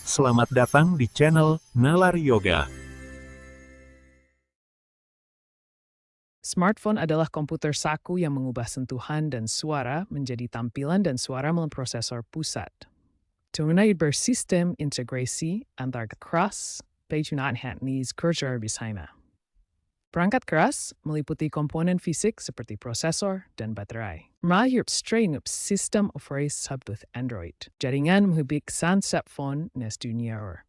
Selamat datang di channel Nalar Yoga. Smartphone adalah komputer saku yang mengubah sentuhan dan suara menjadi tampilan dan suara melalui prosesor pusat. Tunai bersistem integrasi antara keras, penyunat kerja bersama. Perangkat keras meliputi komponen fisik seperti prosesor dan baterai. Mahir strain sistem operasi sabtuth Android. Jaringan menghubung smartphone nes dunia.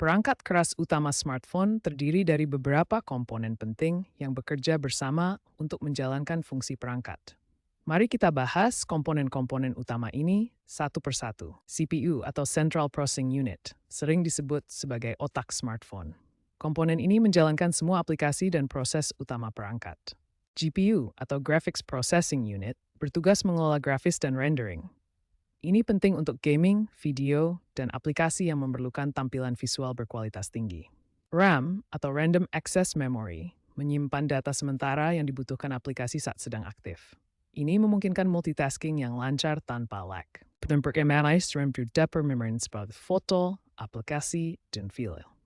Perangkat keras utama smartphone terdiri dari beberapa komponen penting yang bekerja bersama untuk menjalankan fungsi perangkat. Mari kita bahas komponen-komponen utama ini satu persatu. CPU atau Central Processing Unit, sering disebut sebagai otak smartphone. Komponen ini menjalankan semua aplikasi dan proses utama perangkat. GPU atau Graphics Processing Unit bertugas mengelola grafis dan rendering. Ini penting untuk gaming, video, dan aplikasi yang memerlukan tampilan visual berkualitas tinggi. RAM atau Random Access Memory menyimpan data sementara yang dibutuhkan aplikasi saat sedang aktif. Ini memungkinkan multitasking yang lancar tanpa lag. Penempatan RAM dapat memory sebagai foto, aplikasi, dan file.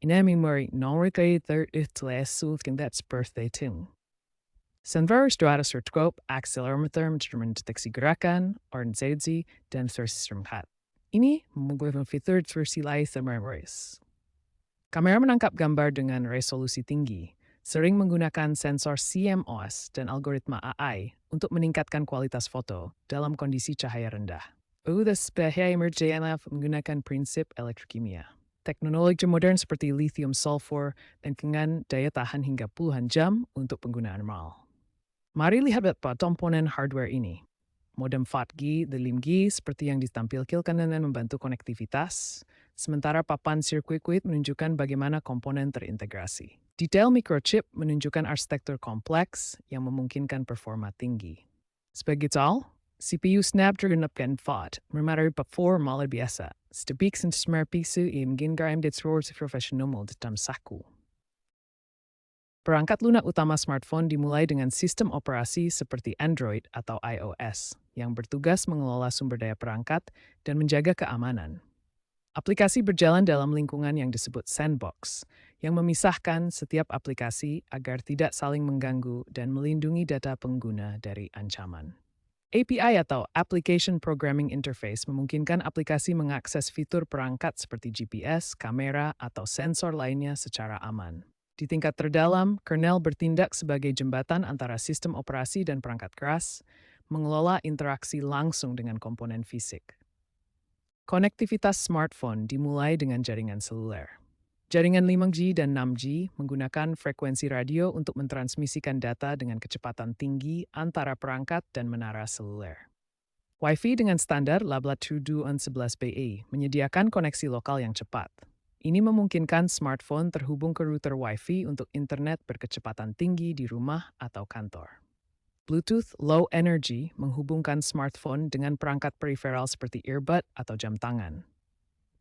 Ini memori non-required that's birthday tune. Sensor stratoscope accelerometer mencermin deteksi gerakan, orientasi, dan sistem hat. Ini memungkinkan fitur versi lain memories. Kamera menangkap gambar dengan resolusi tinggi, sering menggunakan sensor CMOS dan algoritma AI untuk meningkatkan kualitas foto dalam kondisi cahaya rendah. Sebagai emergency menggunakan prinsip elektrokimia. Teknologi modern seperti lithium sulfur dan dengan daya tahan hingga puluhan jam untuk penggunaan normal. Mari lihat komponen hardware ini. Modem 4G dan 5G seperti yang ditampilkan dan membantu konektivitas, sementara papan sirkuit menunjukkan bagaimana komponen terintegrasi. Detail microchip menunjukkan arsitektur kompleks yang memungkinkan performa tinggi. Sebagai contoh, CPU Snapdragon 8 memadai performa luar biasa. Stepik dan smerpisu imgingaram ditsurs profesional dalam saku. Perangkat lunak utama smartphone dimulai dengan sistem operasi seperti Android atau iOS yang bertugas mengelola sumber daya perangkat dan menjaga keamanan. Aplikasi berjalan dalam lingkungan yang disebut sandbox, yang memisahkan setiap aplikasi agar tidak saling mengganggu dan melindungi data pengguna dari ancaman. API atau Application Programming Interface memungkinkan aplikasi mengakses fitur perangkat seperti GPS, kamera, atau sensor lainnya secara aman. Di tingkat terdalam, kernel bertindak sebagai jembatan antara sistem operasi dan perangkat keras, mengelola interaksi langsung dengan komponen fisik. Konektivitas smartphone dimulai dengan jaringan seluler. Jaringan 5G dan 6G menggunakan frekuensi radio untuk mentransmisikan data dengan kecepatan tinggi antara perangkat dan menara seluler. Wi-Fi dengan standar LABLA211BE menyediakan koneksi lokal yang cepat. Ini memungkinkan smartphone terhubung ke router Wi-Fi untuk internet berkecepatan tinggi di rumah atau kantor. Bluetooth Low Energy menghubungkan smartphone dengan perangkat periferal seperti earbud atau jam tangan.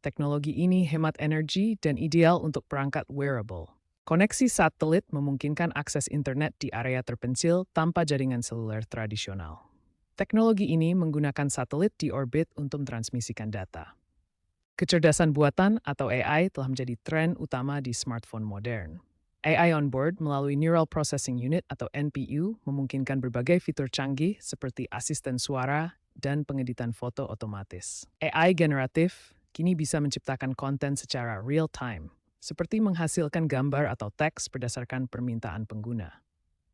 Teknologi ini hemat energi dan ideal untuk perangkat wearable. Koneksi satelit memungkinkan akses internet di area terpencil tanpa jaringan seluler tradisional. Teknologi ini menggunakan satelit di orbit untuk mentransmisikan data. Kecerdasan buatan atau AI telah menjadi tren utama di smartphone modern. AI on board melalui Neural Processing Unit atau NPU memungkinkan berbagai fitur canggih seperti asisten suara dan pengeditan foto otomatis. AI generatif kini bisa menciptakan konten secara real-time, seperti menghasilkan gambar atau teks berdasarkan permintaan pengguna.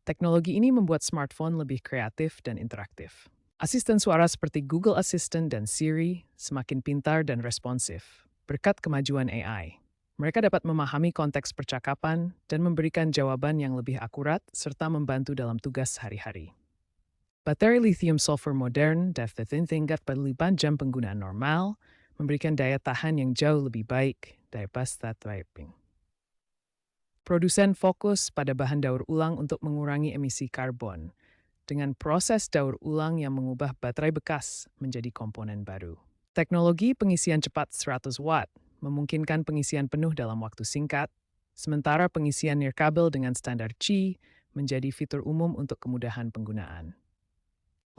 Teknologi ini membuat smartphone lebih kreatif dan interaktif. Asisten suara seperti Google Assistant dan Siri semakin pintar dan responsif berkat kemajuan AI. Mereka dapat memahami konteks percakapan dan memberikan jawaban yang lebih akurat serta membantu dalam tugas sehari-hari. Baterai lithium sulfur modern dapat tingkat pada jam penggunaan normal, memberikan daya tahan yang jauh lebih baik daripada typing. Produsen fokus pada bahan daur ulang untuk mengurangi emisi karbon, dengan proses daur ulang yang mengubah baterai bekas menjadi komponen baru. Teknologi pengisian cepat 100 watt memungkinkan pengisian penuh dalam waktu singkat, sementara pengisian nirkabel dengan standar Qi menjadi fitur umum untuk kemudahan penggunaan.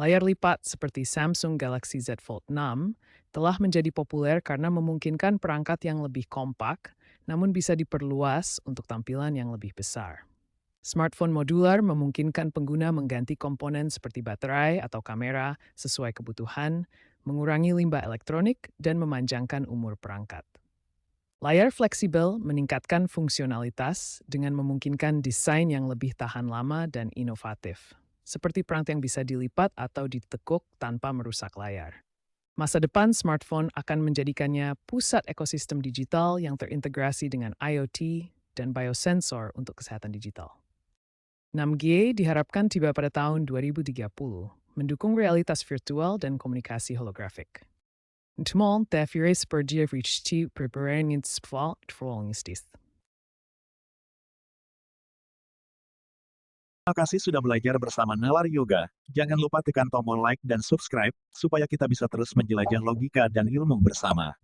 Layar lipat seperti Samsung Galaxy Z Fold 6 telah menjadi populer karena memungkinkan perangkat yang lebih kompak, namun bisa diperluas untuk tampilan yang lebih besar. Smartphone modular memungkinkan pengguna mengganti komponen seperti baterai atau kamera sesuai kebutuhan, mengurangi limbah elektronik, dan memanjangkan umur perangkat. Layar fleksibel meningkatkan fungsionalitas dengan memungkinkan desain yang lebih tahan lama dan inovatif, seperti perangkat yang bisa dilipat atau ditekuk tanpa merusak layar. Masa depan smartphone akan menjadikannya pusat ekosistem digital yang terintegrasi dengan IoT dan biosensor untuk kesehatan digital. 6G diharapkan tiba pada tahun 2030, mendukung realitas virtual dan komunikasi holografik. Ntemol, därför spurgear richti prepareringsval trollningstist. Terima kasih sudah belajar bersama Nalar Yoga. Jangan lupa tekan tombol like dan subscribe, supaya kita bisa terus menjelajah logika dan ilmu bersama.